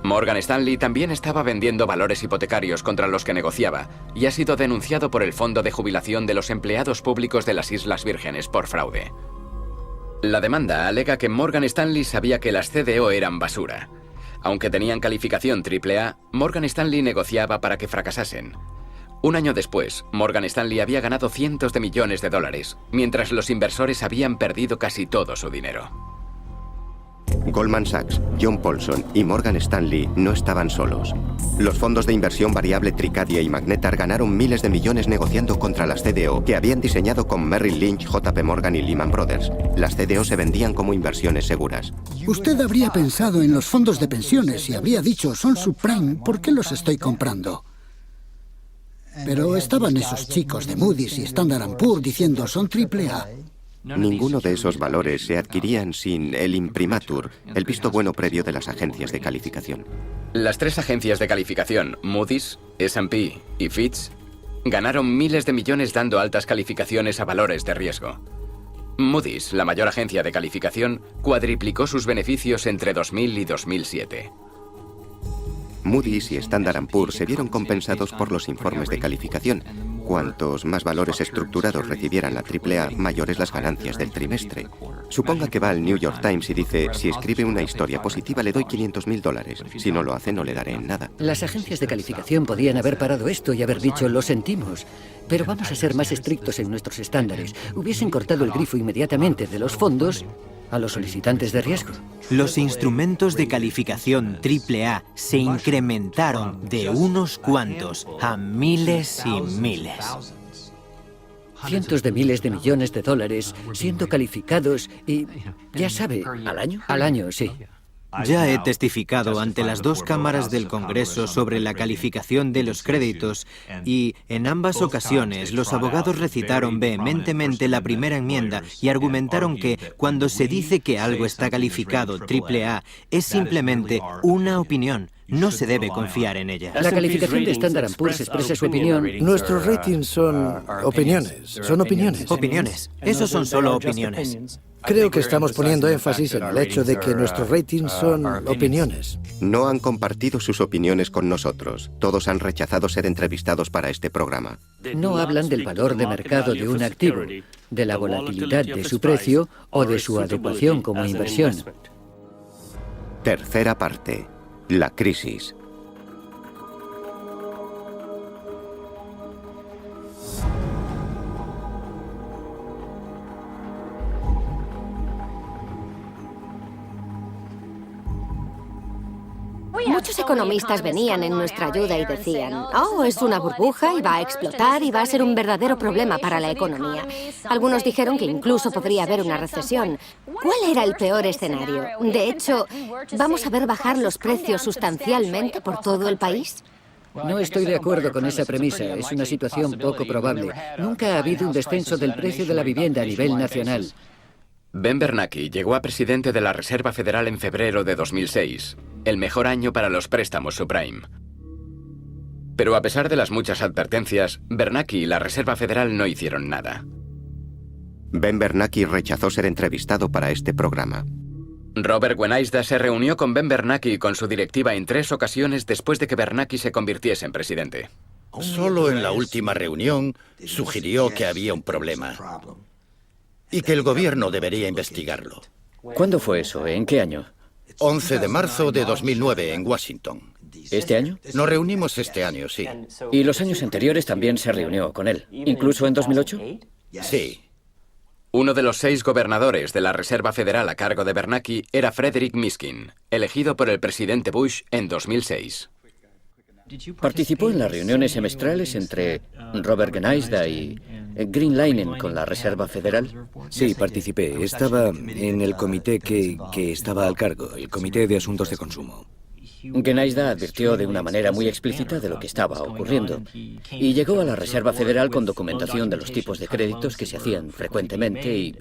Morgan Stanley también estaba vendiendo valores hipotecarios contra los que negociaba y ha sido denunciado por el Fondo de Jubilación de los Empleados Públicos de las Islas Vírgenes por fraude. La demanda alega que Morgan Stanley sabía que las CDO eran basura. Aunque tenían calificación AAA, Morgan Stanley negociaba para que fracasasen. Un año después, Morgan Stanley había ganado cientos de millones de dólares, mientras los inversores habían perdido casi todo su dinero. Goldman Sachs, John Paulson y Morgan Stanley no estaban solos. Los fondos de inversión variable Tricadia y Magnetar ganaron miles de millones negociando contra las CDO, que habían diseñado con Merrill Lynch, JP Morgan y Lehman Brothers. Las CDO se vendían como inversiones seguras. Usted habría pensado en los fondos de pensiones y habría dicho, son subprime, ¿por qué los estoy comprando? Pero estaban esos chicos de Moody's y Standard & Poor's diciendo, son AAA. Ninguno de esos valores se adquirían sin el imprimatur, el visto bueno previo de las agencias de calificación. Las tres agencias de calificación, Moody's, S&P y Fitch, ganaron miles de millones dando altas calificaciones a valores de riesgo. Moody's, la mayor agencia de calificación, cuadriplicó sus beneficios entre 2000 y 2007. Moody's y Standard & Poor's se vieron compensados por los informes de calificación. Cuantos más valores estructurados recibieran la AAA, mayores las ganancias del trimestre. Suponga que va al New York Times y dice, si escribe una historia positiva le doy $500.000. Si no lo hace, no le daré en nada. Las agencias de calificación podían haber parado esto y haber dicho, lo sentimos, pero vamos a ser más estrictos en nuestros estándares. Hubiesen cortado el grifo inmediatamente de los fondos a los solicitantes de riesgo. Los instrumentos de calificación AAA se incrementaron de unos cuantos a miles y miles. Cientos de miles de millones de dólares siendo calificados y, ya sabe, ¿Al año? Al año, sí. Ya he testificado ante las dos cámaras del Congreso sobre la calificación de los créditos y, en ambas ocasiones, los abogados recitaron vehementemente la primera enmienda y argumentaron que, cuando se dice que algo está calificado AAA, es simplemente una opinión. No se debe confiar en ella. La calificación de Standard & Poor's expresa su opinión. Nuestros ratings son opiniones. Son opiniones. Opiniones. Esos son solo opiniones. Creo que estamos poniendo énfasis en el hecho de que nuestros ratings son opiniones. No han compartido sus opiniones con nosotros. Todos han rechazado ser entrevistados para este programa. No hablan del valor de mercado de un activo, de la volatilidad de su precio o de su adecuación como inversión. Tercera parte. La crisis. Muchos economistas venían en nuestra ayuda y decían, oh, es una burbuja y va a explotar y va a ser un verdadero problema para la economía. Algunos dijeron que incluso podría haber una recesión. ¿Cuál era el peor escenario? De hecho, ¿vamos a ver bajar los precios sustancialmente por todo el país? No estoy de acuerdo con esa premisa. Es una situación poco probable. Nunca ha habido un descenso del precio de la vivienda a nivel nacional. Ben Bernanke llegó a presidente de la Reserva Federal en febrero de 2006, el mejor año para los préstamos subprime. Pero a pesar de las muchas advertencias, Bernanke y la Reserva Federal no hicieron nada. Ben Bernanke rechazó ser entrevistado para este programa. Robert Wenaisda se reunió con Ben Bernanke y con su directiva en 3 ocasiones después de que Bernanke se convirtiese en presidente. Solo en la última reunión sugirió que había un problema y que el gobierno debería investigarlo. ¿Cuándo fue eso? ¿En qué año? 11 de marzo de 2009 en Washington. ¿Este año? Nos reunimos este año, sí. ¿Y los años anteriores también se reunió con él? ¿Incluso en 2008? Sí. Uno de los 6 gobernadores de la Reserva Federal a cargo de Bernanke era Frederick Mishkin, elegido por el presidente Bush en 2006. ¿Participó en las reuniones semestrales entre Robert Wenaisda y Green Linen con la Reserva Federal? Sí, participé. Estaba en el comité que estaba al cargo, el Comité de Asuntos de Consumo. Wenaisda advirtió de una manera muy explícita de lo que estaba ocurriendo y llegó a la Reserva Federal con documentación de los tipos de créditos que se hacían frecuentemente y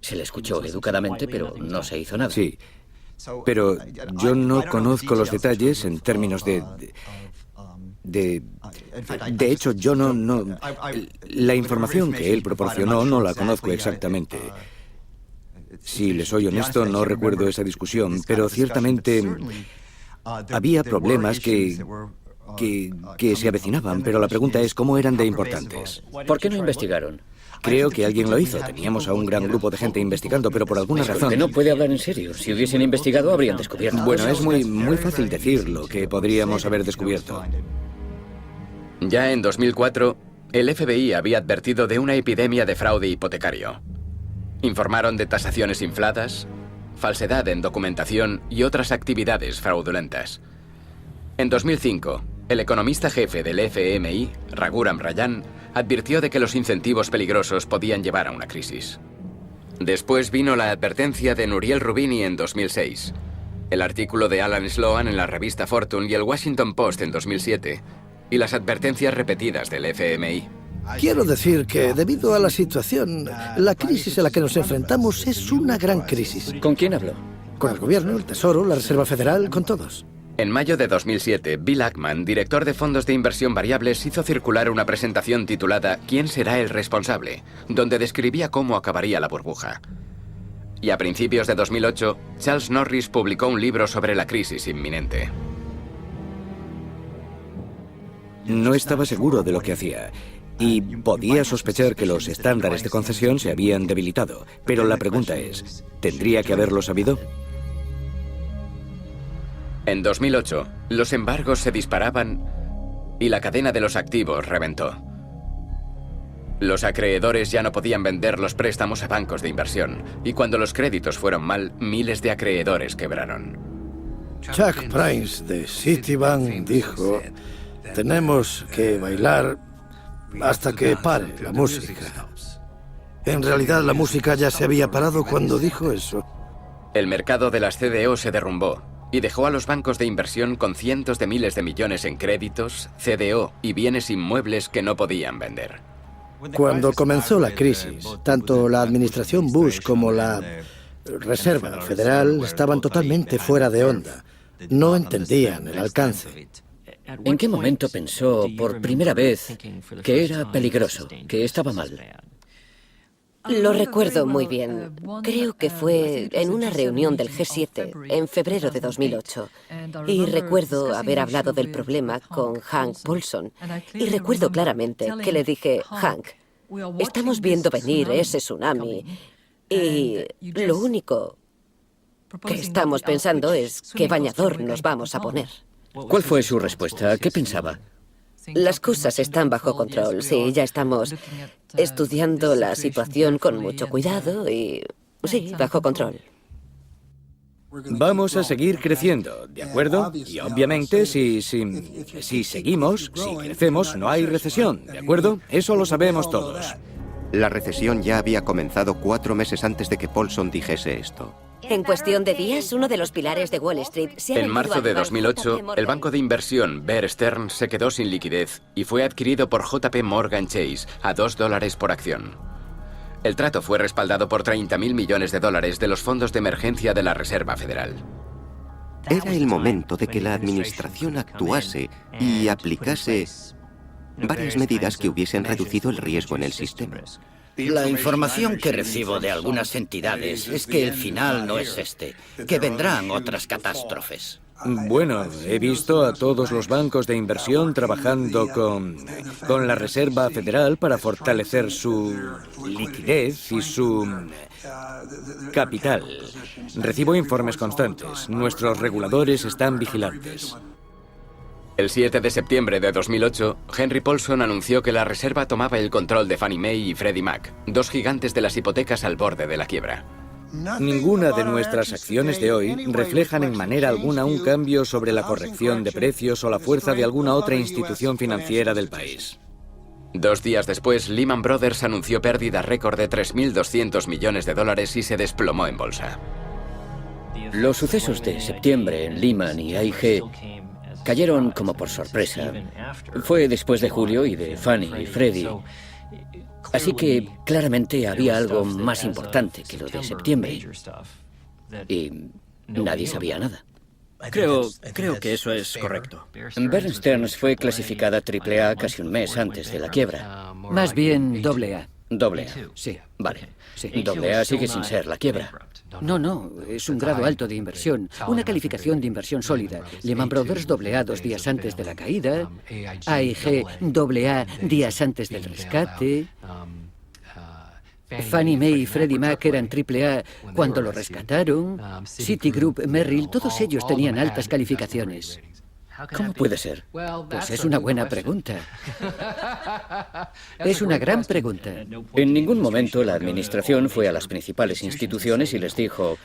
se le escuchó educadamente, pero no se hizo nada. Sí, pero yo no conozco los detalles en términos de hecho, yo no... La información que él proporcionó no la conozco exactamente. Si les soy honesto, no recuerdo esa discusión, pero ciertamente Había problemas que se avecinaban, pero la pregunta es cómo eran de importantes. ¿Por qué no investigaron? Creo que alguien lo hizo. Teníamos a un gran grupo de gente investigando, pero por alguna razón... No puede hablar en serio. Si hubiesen investigado, habrían descubierto. Bueno, es muy fácil decir lo que podríamos haber descubierto. Ya en 2004, el FBI había advertido de una epidemia de fraude hipotecario. Informaron de tasaciones infladas, falsedad en documentación y otras actividades fraudulentas. En 2005, el economista jefe del FMI, Raghuram Rajan, advirtió de que los incentivos peligrosos podían llevar a una crisis. Después vino la advertencia de Nouriel Roubini en 2006, el artículo de Alan Sloan en la revista Fortune y el Washington Post en 2007, y las advertencias repetidas del FMI. Quiero decir que, debido a la situación, la crisis a la que nos enfrentamos es una gran crisis. ¿Con quién habló? Con el gobierno, el Tesoro, la Reserva Federal, con todos. En mayo de 2007, Bill Ackman, director de fondos de inversión variables, hizo circular una presentación titulada ¿Quién será el responsable?, donde describía cómo acabaría la burbuja. Y a principios de 2008, Charles Norris publicó un libro sobre la crisis inminente. No estaba seguro de lo que hacía y podía sospechar que los estándares de concesión se habían debilitado. Pero la pregunta es, ¿tendría que haberlo sabido? En 2008, los embargos se disparaban y la cadena de los activos reventó. Los acreedores ya no podían vender los préstamos a bancos de inversión, y cuando los créditos fueron mal, miles de acreedores quebraron. Chuck Price de Citibank dijo: tenemos que bailar hasta que pare la música. En realidad, la música ya se había parado cuando dijo eso. El mercado de las CDO se derrumbó y dejó a los bancos de inversión con cientos de miles de millones en créditos, CDO y bienes inmuebles que no podían vender. Cuando comenzó la crisis, tanto la administración Bush como la Reserva Federal estaban totalmente fuera de onda. No entendían el alcance. ¿En qué momento pensó por primera vez que era peligroso, que estaba mal? Lo recuerdo muy bien. Creo que fue en una reunión del G7 en febrero de 2008. Y recuerdo haber hablado del problema con Hank Paulson. Y recuerdo claramente que le dije: Hank, estamos viendo venir ese tsunami. Y lo único que estamos pensando es qué bañador nos vamos a poner. ¿Cuál fue su respuesta? ¿Qué pensaba? Las cosas están bajo control. Sí, ya estamos estudiando la situación con mucho cuidado y... sí, bajo control. Vamos a seguir creciendo, ¿de acuerdo? Y obviamente, si seguimos, si crecemos, no hay recesión, ¿de acuerdo? Eso lo sabemos todos. La recesión ya había comenzado 4 meses antes de que Paulson dijese esto. En cuestión de días, uno de los pilares de Wall Street se ha En marzo de 2008, el banco de inversión Bear Stearns se quedó sin liquidez y fue adquirido por JP Morgan Chase a $2 por acción. El trato fue respaldado por $30.000 millones de los fondos de emergencia de la Reserva Federal. Era el momento de que la administración actuase y aplicase varias medidas que hubiesen reducido el riesgo en el sistema. La información que recibo de algunas entidades es que el final no es este, que vendrán otras catástrofes. Bueno, he visto a todos los bancos de inversión trabajando con la Reserva Federal para fortalecer su liquidez y su capital. Recibo informes constantes. Nuestros reguladores están vigilantes. El 7 de septiembre de 2008, Henry Paulson anunció que la Reserva tomaba el control de Fannie Mae y Freddie Mac, dos gigantes de las hipotecas al borde de la quiebra. Ninguna de nuestras acciones de hoy reflejan en manera alguna un cambio sobre la corrección de precios o la fuerza de alguna otra institución financiera del país. 2 días después, Lehman Brothers anunció pérdida récord de $3.200 millones y se desplomó en bolsa. Los sucesos de septiembre en Lehman y AIG cayeron como por sorpresa. Fue después de Julio y de Fannie y Freddie. Así que claramente había algo más importante que lo de septiembre. Y nadie sabía nada. Creo que eso es correcto. Bear Stearns fue clasificada AAA casi un mes antes de la quiebra. Más bien AA. Doble A. Sí. Vale. Sí. Doble A sigue sin ser la quiebra. No, es un grado alto de inversión, una calificación de inversión sólida. Lehman Brothers AA 2 días antes de la caída, AIG AA días antes del rescate, Fannie Mae y Freddie Mac eran AAA cuando lo rescataron, Citigroup, Merrill, todos ellos tenían altas calificaciones. ¿Cómo puede ser? Pues es una buena pregunta. Es una gran pregunta. En ningún momento la administración fue a las principales instituciones y les dijo,